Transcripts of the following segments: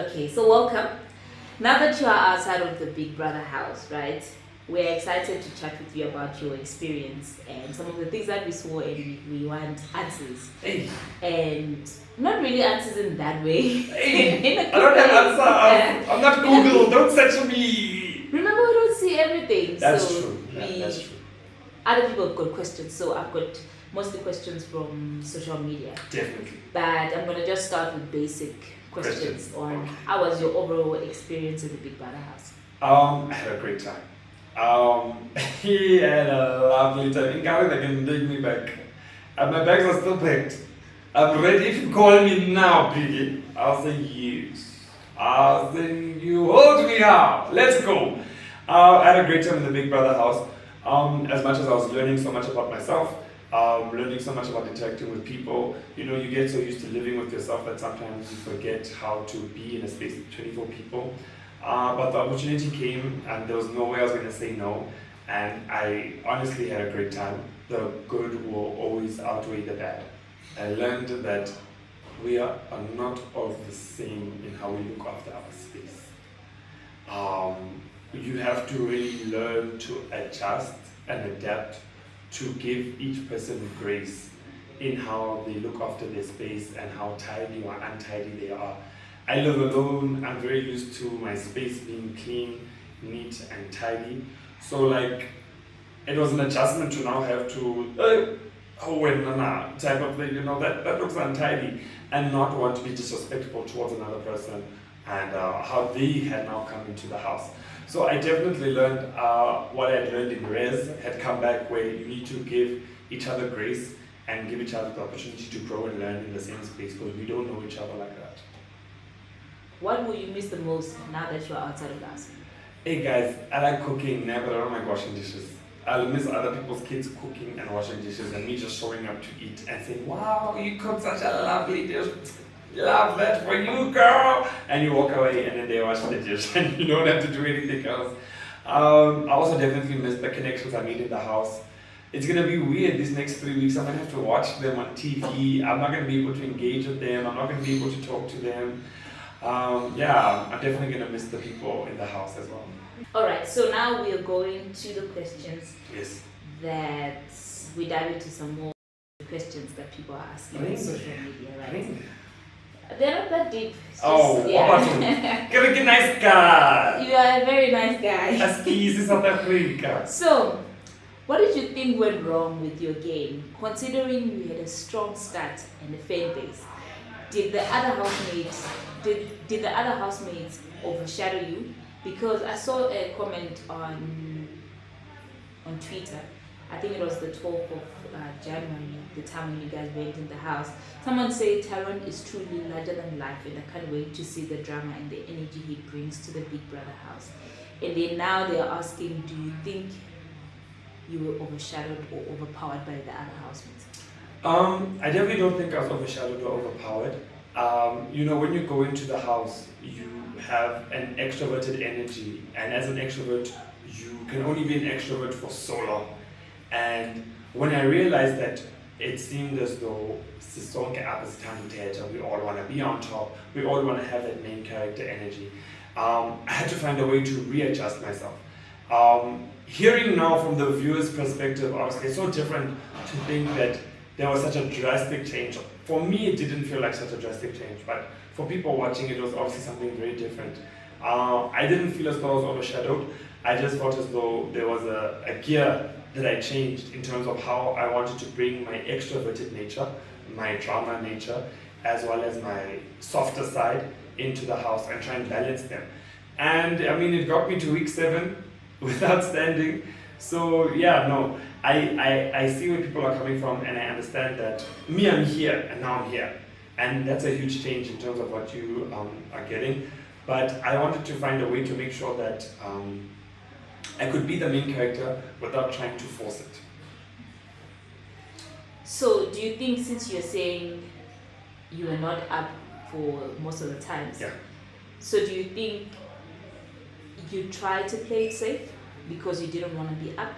Okay, so welcome. Now that you are outside of the Big Brother house, right? We're excited to chat with you about your experience and some of the things that we saw, and we want answers. Hey, And not really answers in that way. hey, I don't have answer. I'm not Google. Don't search me. Remember, we don't see everything. That's so true. Yeah, that's true. Other people have got questions, so I've got mostly questions from social media. Definitely. But I'm gonna just start with basic questions on how was your overall experience in the Big Brother house? I had a great time. He had a lovely time. In Ghana, they can take me back. And my bags are still packed. I'm ready. If you call me now, Piggy, I'll say yes. I'll say you hold me out. Let's go. I had a great time in the Big Brother house. As much as I was learning so much about myself, learning so much about interacting with people, you know, you get so used to living with yourself that sometimes you forget how to be in a space with 24 people. But the opportunity came and there was no way I was going to say no. And I honestly had a great time. The good will always outweigh the bad. I learned that we are not all the same in how we look after our space. You have to really learn to adjust and adapt to give each person grace in how they look after their space and how tidy or untidy they are. I live alone. I'm very used to my space being clean, neat and tidy. So like, it was an adjustment to now have to, type of thing, you know, that looks untidy, and not want to be disrespectful towards another person and how they had now come into the house. So I definitely learned what I had learned in res had come back, where you need to give each other grace and give each other the opportunity to grow and learn in the same space, because we don't know each other like that. What will you miss the most now that you're outside of the house? Hey guys, I like cooking, but I don't like washing dishes. I'll miss other people's kids cooking and washing dishes, and me just showing up to eat and saying, wow, you cooked such a lovely dish. Love that for you, girl. And you walk away and then they wash the dish and you don't have to do anything else. I also definitely miss the connections I made in the house. It's gonna be weird these next 3 weeks. I'm gonna have to watch them on TV. I'm not gonna be able to engage with them. I'm not gonna be able to talk to them. I'm definitely gonna miss the people in the house as well. Alright, so now we are going to the questions. Yes. That we dive into some more questions that people are asking on social media, right? They're not that deep. It's just, You're a nice guy. You are a very nice guy. Askies in South Africa. So, what did you think went wrong with your game, considering you had a strong start and a fan base? Did the other housemates overshadow you? Because I saw a comment on Twitter. I think it was the 12th of January, the time when you guys went in the house. Someone said Tyrone is truly larger than life, and I can't wait to see the drama and the energy he brings to the Big Brother house. And then now they are asking, do you think you were overshadowed or overpowered by the other housemates? I definitely don't think I was overshadowed or overpowered. You know, when you go into the house, you have an extroverted energy, and as an extrovert, you can only be an extrovert for so long. And when I realized that it seemed as though we all want to be on top, we all want to have that main character energy, I had to find a way to readjust myself. Hearing now from the viewer's perspective, obviously it's so different to think that there was such a drastic change. For me, it didn't feel like such a drastic change, but for people watching, it was obviously something very different. I didn't feel as though I was overshadowed. I just felt as though there was a gear that I changed in terms of how I wanted to bring my extroverted nature, my drama nature, as well as my softer side into the house and try and balance them. And I mean, it got me to week 7 without standing. So yeah, no, I see where people are coming from, and I understand that I'm here and now I'm here. And that's a huge change in terms of what you are getting. But I wanted to find a way to make sure that I could be the main character without trying to force it. So do you think, since you're saying you were not up for most of the times, so do you think you tried to play it safe because you didn't want to be up?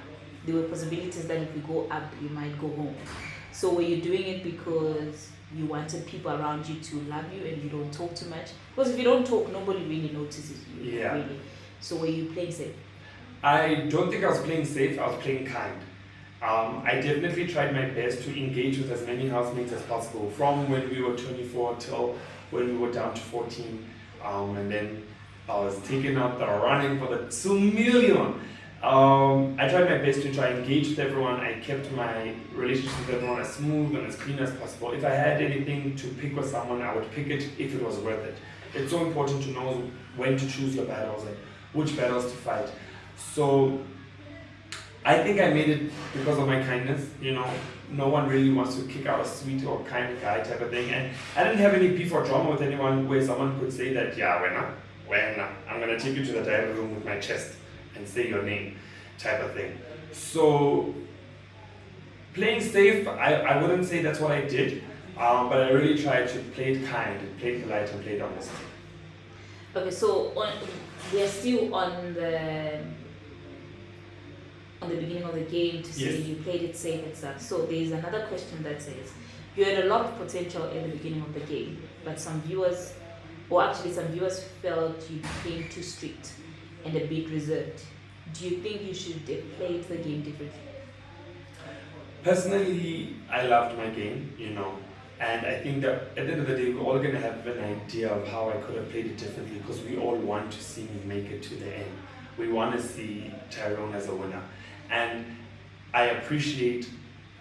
There were possibilities that if you go up, you might go home. So were you doing it because you wanted people around you to love you and you don't talk too much? Because if you don't talk, nobody really notices you. Yeah. Really. So were you playing safe? I don't think I was playing safe, I was playing kind. I definitely tried my best to engage with as many housemates as possible, from when we were 24 till when we were down to 14. And then I was taken out the running for the 2 million. I tried my best to try and engage with everyone. I kept my relationship with everyone as smooth and as clean as possible. If I had anything to pick with someone, I would pick it if it was worth it. It's so important to know when to choose your battles and which battles to fight. So I think I made it because of my kindness. No one really wants to kick out a sweet or kind guy type of thing. And I didn't have any beef or drama with anyone where someone could say that, yeah, when I'm going to take you to the dining room with my chest and say your name type of thing. So playing safe, I wouldn't say that's what I did, but I really tried to play it kind, play it polite, and play it honest. Okay, so we are still on the beginning of the game to say Yes. you played it safe and stuff. So there is another question that says you had a lot of potential at the beginning of the game, but some viewers felt you became too strict and a bit reserved. Do you think you should have played the game differently? Personally, I loved my game, and I think that at the end of the day, we're all going to have an idea of how I could have played it differently, because we all want to see me make it to the end. We want to see Tyrone as a winner. And I appreciate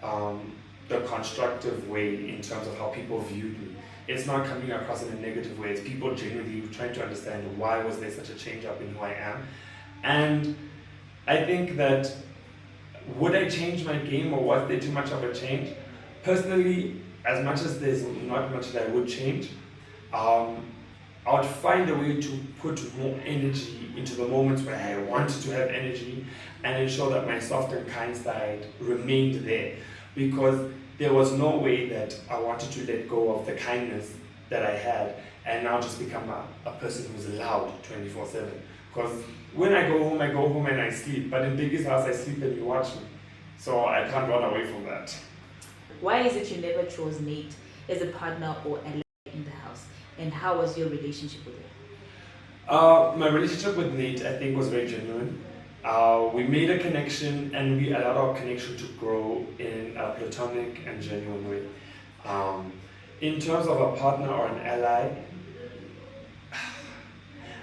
the constructive way in terms of how people viewed me. It's not coming across in a negative way. It's people genuinely trying to understand why was there such a change up in who I am. And I think that, would I change my game, or was there too much of a change? Personally, as much as there's not much that I would change, I would find a way to put more energy into the moments where I wanted to have energy, and ensure that my soft and kind side remained there. Because there was no way that I wanted to let go of the kindness that I had and now just become a person who's loud 24/7. Because when I go home and I sleep. But in Biggie's house, I sleep and you watch me. So I can't run away from that. Why is it you never chose Nate as a partner or ally in the house? And how was your relationship with him? My relationship with Nate, I think, was very genuine. We made a connection, and we allowed our connection to grow in a platonic and genuine way. In terms of a partner or an ally,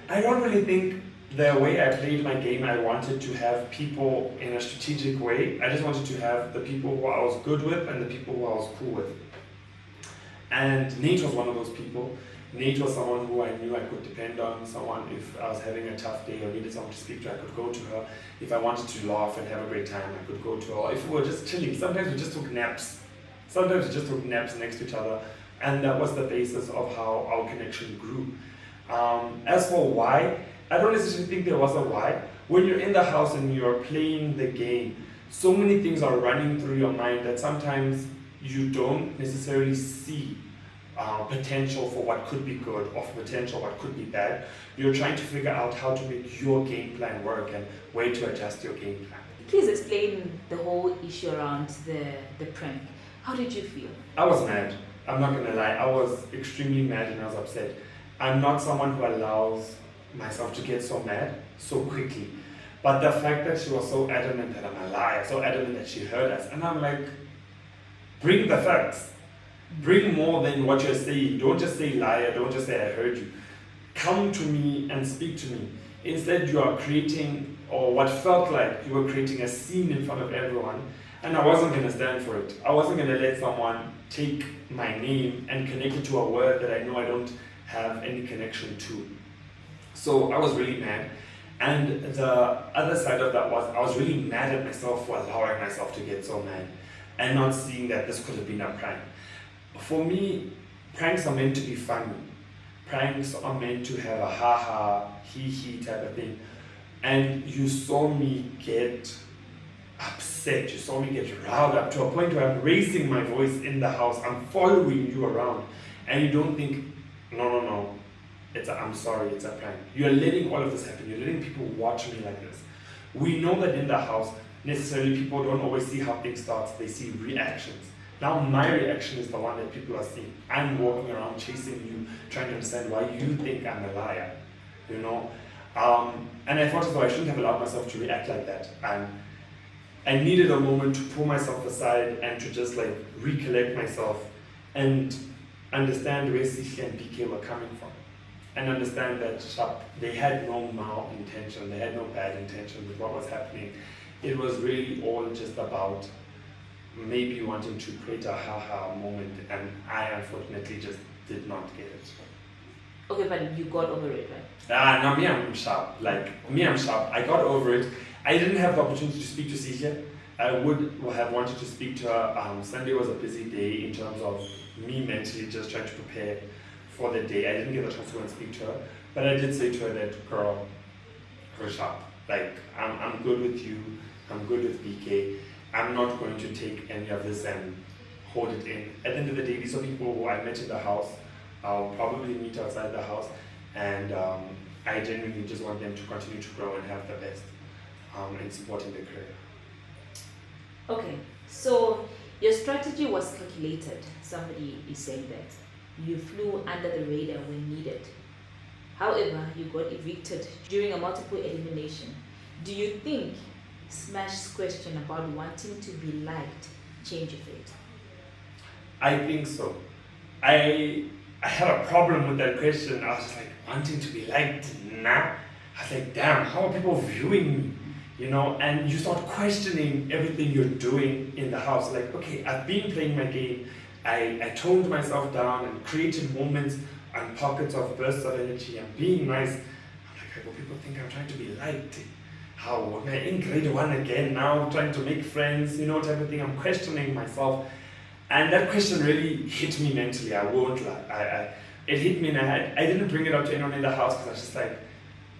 I don't really think the way I played my game, I wanted to have people in a strategic way. I just wanted to have the people who I was good with and the people who I was cool with. And Nate was one of those people. Nate was someone who I knew I could depend on, someone if I was having a tough day or needed someone to speak to, I could go to her. If I wanted to laugh and have a great time, I could go to her. Or if we were just chilling, sometimes we just took naps. Sometimes we just took naps next to each other. And that was the basis of how our connection grew. As for why, I don't necessarily think there was a why. When you're in the house and you're playing the game, so many things are running through your mind that sometimes you don't necessarily see potential for what could be good or for potential what could be bad. You're trying to figure out how to make your game plan work and where to adjust your game plan. Please explain the whole issue around the prank. How did you feel? I was mad. I'm not gonna lie. I was extremely mad and I was upset. I'm not someone who allows myself to get so mad so quickly. But the fact that she was so adamant that I'm a liar, so adamant that she heard us, and I'm like, bring the facts. Bring more than what you're saying. Don't just say liar, don't just say I heard you. Come to me and speak to me. Instead, you are creating, or what felt like you were creating, a scene in front of everyone, and I wasn't going to stand for it. I wasn't going to let someone take my name and connect it to a word that I know I don't have any connection to. So I was really mad. And the other side of that was I was really mad at myself for allowing myself to get so mad and not seeing that this could have been a prank. For me, pranks are meant to be funny. Pranks are meant to have a ha-ha, he-he type of thing. And you saw me get upset, you saw me get riled up to a point where I'm raising my voice in the house, I'm following you around, and you don't think, no, I'm sorry, it's a prank. You're letting all of this happen, you're letting people watch me like this. We know that in the house, necessarily people don't always see how things start, they see reactions. Now my reaction is the one that people are seeing. I'm walking around chasing you, trying to understand why you think I'm a liar, you know. And I thought as though I shouldn't have allowed myself to react like that. And I needed a moment to pull myself aside and to just like recollect myself and understand where Sihle and BK were coming from. And understand that they had no malintention, they had no bad intention with what was happening. It was really all just about maybe wanting to create a ha-ha moment, and I unfortunately just did not get it. Okay, but you got over it, right? No, me, I'm sharp. I'm sharp. I got over it. I didn't have the opportunity to speak to Sihle. I would have wanted to speak to her. Sunday was a busy day in terms of me mentally just trying to prepare for the day. I didn't get a chance to go and speak to her, but I did say to her that, girl, you're sharp. Like, I'm good with you. I'm good with BK. I'm not going to take any of this and hold it in. At the end of the day, these are people who I met in the house. I'll probably meet outside the house, and I genuinely just want them to continue to grow and have the best in supporting their career. Okay, so your strategy was calculated. Somebody is saying that you flew under the radar when needed. However, you got evicted during a multiple elimination. Do you think Smash's question about wanting to be liked changed your fate? I think so. I had a problem with that question. I was just like, wanting to be liked? Nah. I was like, damn, how are people viewing me? You know, and you start questioning everything you're doing in the house. Like, okay, I've been playing my game. I toned myself down and created moments and pockets of bursts of energy and being nice. I'm like, well, people think I'm trying to be liked. How am I in grade 1 again now, trying to make friends, you know, type of thing. I'm questioning myself. And that question really hit me mentally, I won't lie. It hit me, and I didn't bring it up to anyone in the house because I was just like,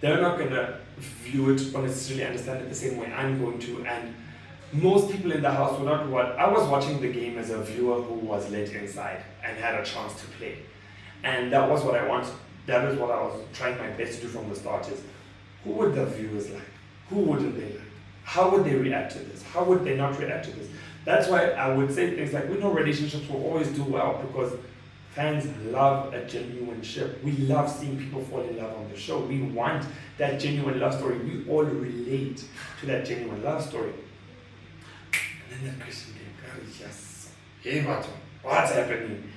they're not going to view it or necessarily understand it the same way I'm going to. And most people in the house were not what I was watching the game as a viewer who was let inside and had a chance to play. And that was what I wanted. That is what I was trying my best to do from the start is, who would the viewers like? Who wouldn't they like? How would they react to this? How would they not react to this? That's why I would say things like, we know relationships will always do well because fans love a genuine ship. We love seeing people fall in love on the show. We want that genuine love story. We all relate to that genuine love story. And then that question came, God, yes. Hey, what's happening?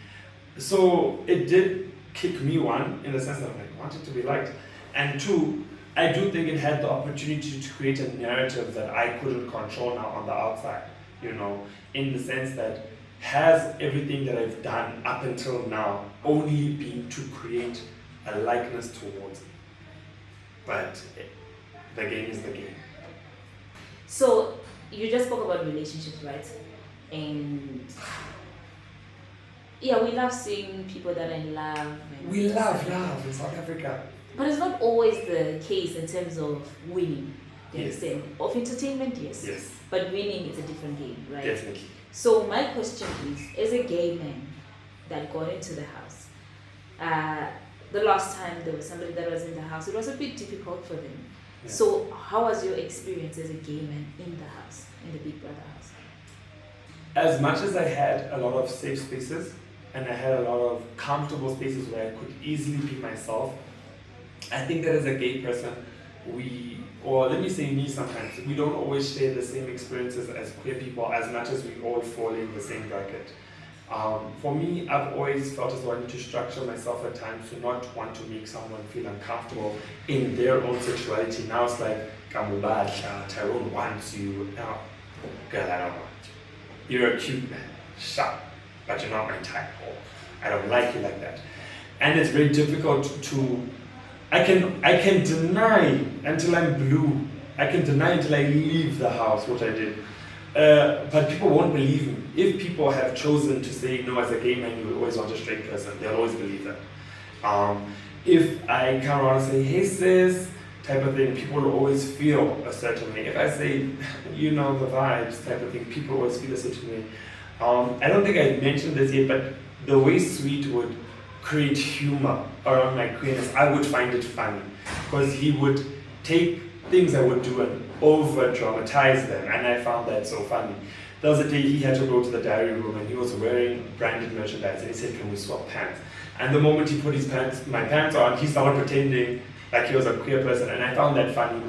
So it did kick me, one, in the sense that I wanted to be liked. And two, I do think it had the opportunity to create a narrative that I couldn't control now on the outside, you know, in the sense that has everything that I've done up until now only been to create a likeness towards it. But the game is the game. So you just spoke about relationships, right? And yeah, we love seeing people that are in love. We love love in South Africa. But it's not always the case in terms of winning. Yes. Of entertainment, yes. Yes. But winning is a different game, right? Definitely. So my question is, as a gay man that got into the house, the last time there was somebody that was in the house, it was a bit difficult for them. Yeah. So how was your experience as a gay man in the house, in the Big Brother house? As much as I had a lot of safe spaces and I had a lot of comfortable spaces where I could easily be myself, I think that as a gay person, or let me say me sometimes, we don't always share the same experiences as queer people as much as we all fall in the same bracket. For me, I've always felt as though I need to structure myself at times to not want to make someone feel uncomfortable in their own sexuality. Now it's like, Tyrone wants you. No, girl, I don't want you. You're a cute man, sharp, but you're not my type. Or I don't like you like that. And it's very difficult to I can deny until I'm blue. I can deny until I leave the house, which I did. But people won't believe me. If people have chosen to say, no, as a gay man, you always want a straight person, they'll always believe that. If I come around and say, hey sis, type of thing, people will always feel a certain way. If I say, you know, the vibes type of thing, people always feel a certain way. I don't think I mentioned this yet, but the way Sweet would create humor around my queerness, I would find it funny because he would take things I would do and over dramatize them, and I found that so funny. there was a day he had to go to the diary room and he was wearing branded merchandise and he said, can we swap pants? And the moment he put my pants on, he started pretending like he was a queer person, and I found that funny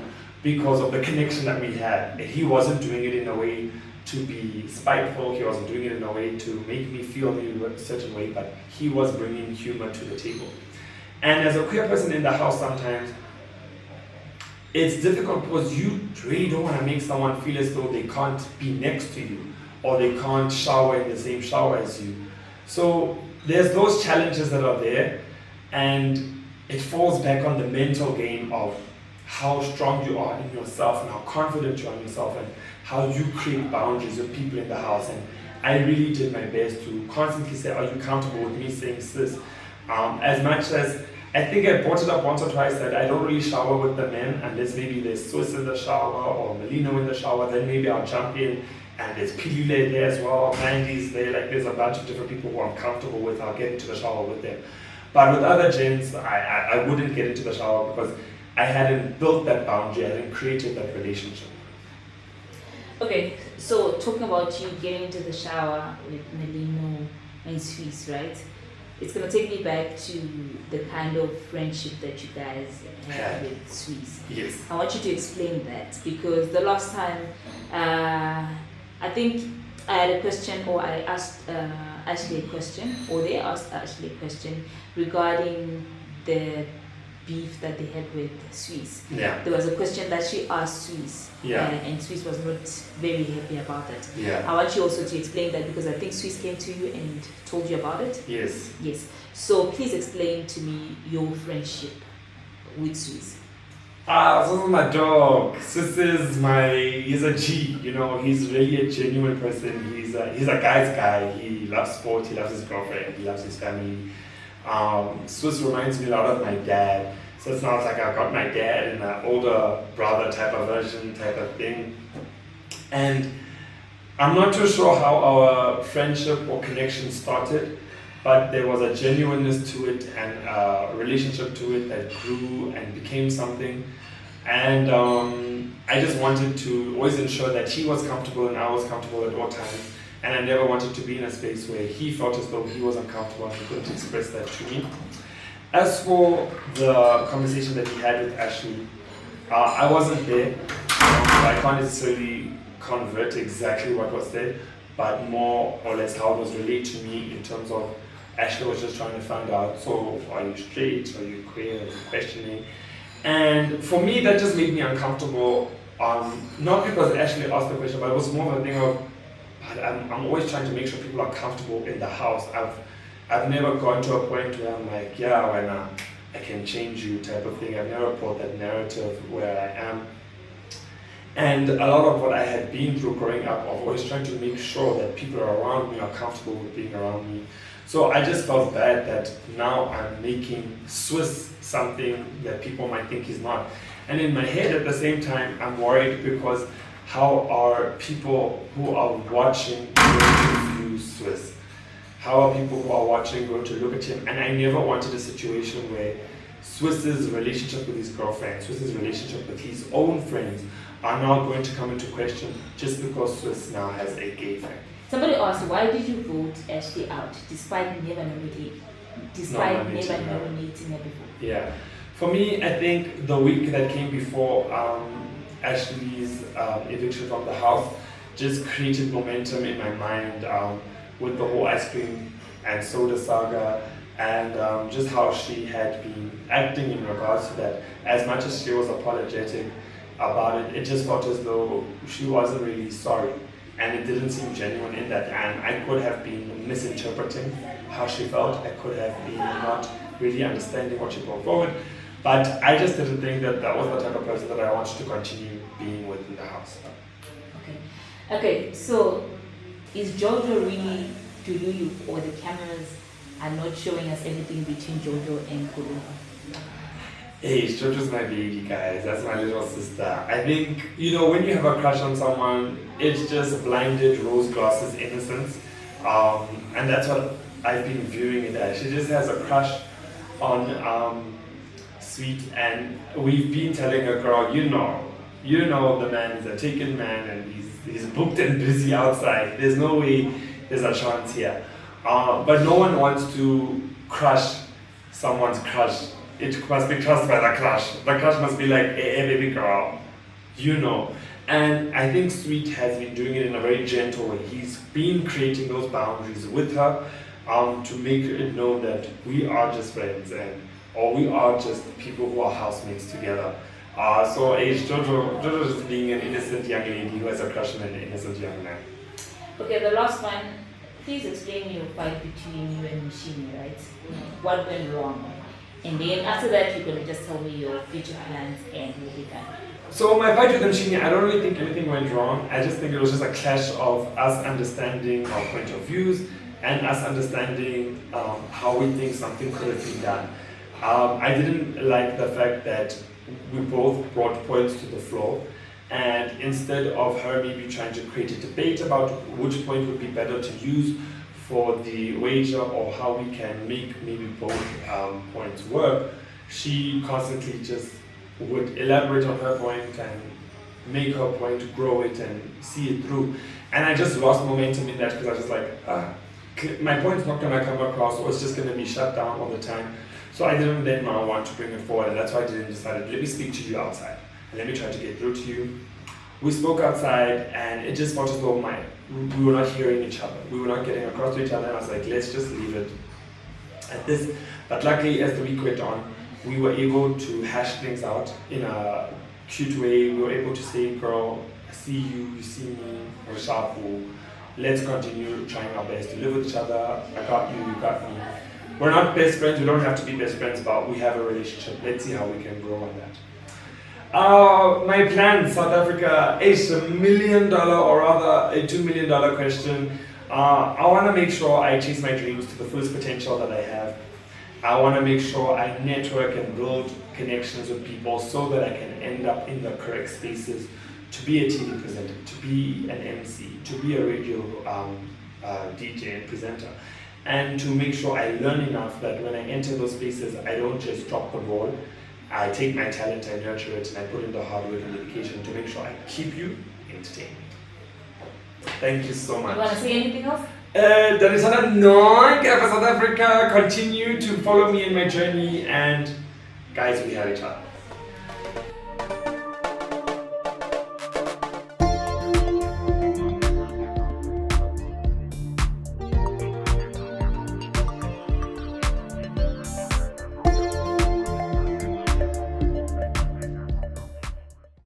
because of the connection that we had. He wasn't doing it in a way to be spiteful, he wasn't doing it in a way to make me feel a certain way, but he was bringing humor to the table. And as a queer person in the house, sometimes it's difficult because you really don't want to make someone feel as though they can't be next to you or they can't shower in the same shower as you. So there's those challenges that are there, and it falls back on the mental game of how strong you are in yourself and how confident you are in yourself and how you create boundaries with people in the house. And I really did my best to constantly say, are you comfortable with me saying sis? As much as I think I brought it up once or twice that I don't really shower with the men unless maybe there's Swiss in the shower or Melino in the shower, then maybe I'll jump in, and there's Pilule there as well, Mandy's there, like there's a bunch of different people who I'm comfortable with, I'll get into the shower with them. But with other gents, I wouldn't get into the shower because I hadn't built that boundary, I hadn't created that relationship. Okay, so talking about you getting into the shower with Melino and Swiss, right? It's going to take me back to the kind of friendship that you guys had with Swiss. Yes. I want you to explain that, because the last time, I think I had a question, or I asked Ashley a question, or they asked Ashley a question regarding the beef that they had with Swiss. Yeah. There was a question that she asked Swiss, and Swiss was not very happy about it. Yeah. I want you also to explain that, because I think Swiss came to you and told you about it. Yes. Yes. So please explain to me your friendship with Swiss. This is my dog. Swiss is he's a G, you know, he's really a genuine person. He's a guy's guy. He loves sport, he loves his girlfriend, he loves his family. Swiss reminds me a lot of my dad. So it's not like I've got my dad in an older brother type of version type of thing. And I'm not too sure how our friendship or connection started, but there was a genuineness to it and a relationship to it that grew and became something. And I just wanted to always ensure that he was comfortable and I was comfortable at all times. And I never wanted to be in a space where he felt as though he was uncomfortable and he couldn't express that to me. As for the conversation that he had with Ashley, I wasn't there, so I can't necessarily convert exactly what was said, but more or less how it was relayed to me in terms of Ashley was just trying to find out, so are you straight, are you queer, are you questioning? And for me, that just made me uncomfortable, not because Ashley asked the question, but it was more of a thing of, I'm always trying to make sure people are comfortable in the house. I've never gone to a point where I'm like, yeah, when I can change you type of thing. I've never brought that narrative where I am. And a lot of what I had been through growing up, of always trying to make sure that people around me are comfortable with being around me. So I just felt bad that now I'm making Swiss something that people might think he's not. And in my head at the same time, I'm worried because how are people who are watching going to view Swiss? How are people who are watching going to look at him? And I never wanted a situation where Swiss's relationship with his girlfriend, Swiss's relationship with his own friends are now going to come into question just because Swiss now has a gay friend. Somebody asked, why did you vote Ashley out despite never nominating her before? Yeah. For me, I think the week that came before Ashley's eviction from the house just created momentum in my mind with the whole ice cream and soda saga, and just how she had been acting in regards to that. As much as she was apologetic about it, it just felt as though she wasn't really sorry, and it didn't seem genuine in that. And I could have been misinterpreting how she felt. I could have been not really understanding what she brought forward. But I just didn't think that that was the type of person that I wanted to continue being with in the house. Okay, so is Jojo really Dululu, or the cameras are not showing us everything between Jojo and Kulu? Hey, Jojo's my baby, guys. That's my little sister. I think, when you have a crush on someone, it's just blinded rose glasses innocence. And that's what I've been viewing it as. She just has a crush on Sweet, and we've been telling her, girl, You know, the man is a taken man and he's booked and busy outside. There's no way there's a chance here. But no one wants to crush someone's crush. It must be crushed by the crush. The crush must be like, hey, baby girl, you know. And I think Sweet has been doing it in a very gentle way. He's been creating those boundaries with her to make it know that we are just friends or we are just people who are housemates together. So Jojo is just being an innocent young lady who has a crush on an innocent young man. Okay, the last one. Please explain your fight between you and Machine, right? What went wrong? And then after that, you're gonna just tell me your future plans and we'll be done. So my fight with Mshini, I don't really think anything went wrong. I just think it was just a clash of us understanding our point of views and us understanding how we think something could have been done. I didn't like the fact that we both brought points to the floor, and instead of her maybe trying to create a debate about which point would be better to use for the wager or how we can make maybe both points work, she constantly just would elaborate on her point and make her point, grow it and see it through. And I just lost momentum in that because I was just like, my point's not going to come across, or it's just going to be shut down all the time. So I didn't then want to bring it forward, and that's why I didn't decide, let me speak to you outside and let me try to get through to you. We spoke outside and it just felt as though we were not hearing each other. We were not getting across to each other, and I was like, let's just leave it at this. But luckily, as the week went on, we were able to hash things out in a cute way. We were able to say, girl, I see you, you see me, we're sharp. Let's continue trying our best to live with each other. I got you, you got me. We're not best friends, we don't have to be best friends, but we have a relationship. Let's see how we can grow on that. My plan, South Africa, is $1 million, or rather a $2 million question. I want to make sure I chase my dreams to the fullest potential that I have. I want to make sure I network and build connections with people so that I can end up in the correct spaces to be a TV presenter, to be an MC, to be a radio DJ and presenter, and to make sure I learn enough that when I enter those spaces, I don't just drop the ball. I take my talent, I nurture it, and I put in the hard work and dedication to make sure I keep you entertained. Thank you so much. You want to say anything else? That is another non for South Africa. Continue to follow me in my journey, and guys, we have each other.